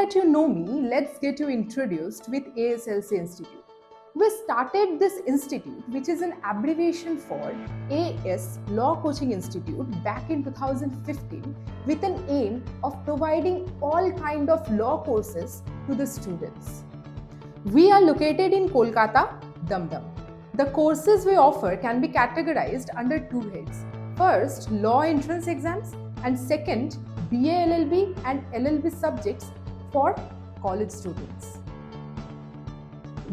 that you know me, let's get you introduced with ASLC Institute. We started this institute, which is an abbreviation for AS Law Coaching Institute, back in 2015 with an aim of providing all kind of law courses to the students. We are located in Kolkata, Dum. The courses we offer can be categorized under two heads. First, law entrance exams, and second, BA LLB and LLB subjects for college students.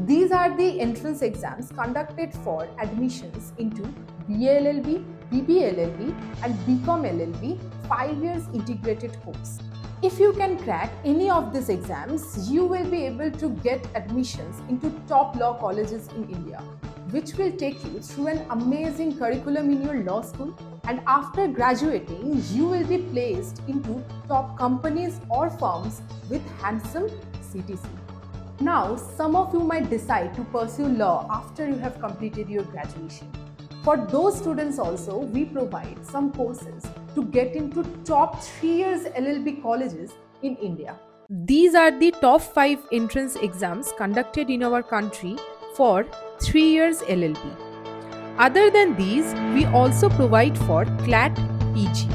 These are the entrance exams conducted for admissions into BA LLB, BB LLB and BCom LLB 5 years integrated course. If you can crack any of these exams, you will be able to get admissions into top law colleges in India, which will take you through an amazing curriculum in your law school, and after graduating, you will be placed into top companies or firms with handsome CTC. Now, some of you might decide to pursue law after you have completed your graduation. For those students also, we provide some courses to get into top 3 years LLB colleges in India. These are the top 5 entrance exams conducted in our country for 3 years LLB. Other than these, we also provide for CLAT PG.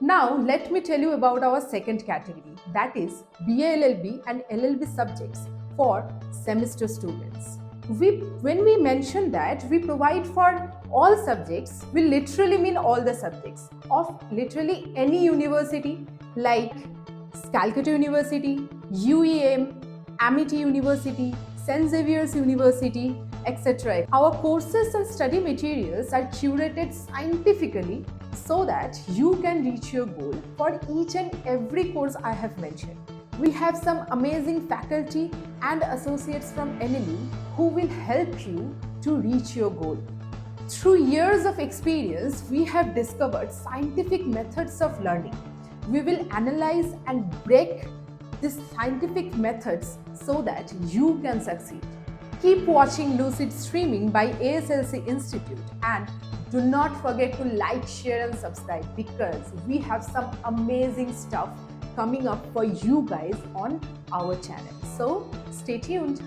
Now, let me tell you about our second category, that is BA LLB and LLB subjects for semester students. When we mention that we provide for all subjects, we literally mean all the subjects of literally any university like Calcutta University, UEM, Amity University, St. Xavier's University, etc. Our courses and study materials are curated scientifically so that you can reach your goal for each and every course I have mentioned. We have some amazing faculty and associates from NLE who will help you to reach your goal. Through years of experience, we have discovered scientific methods of learning. We will analyze and break these scientific methods so that you can succeed. Keep watching Lucid Streaming by ASLC Institute, and do not forget to like, share and subscribe, because we have some amazing stuff coming up for you guys on our channel. So stay tuned.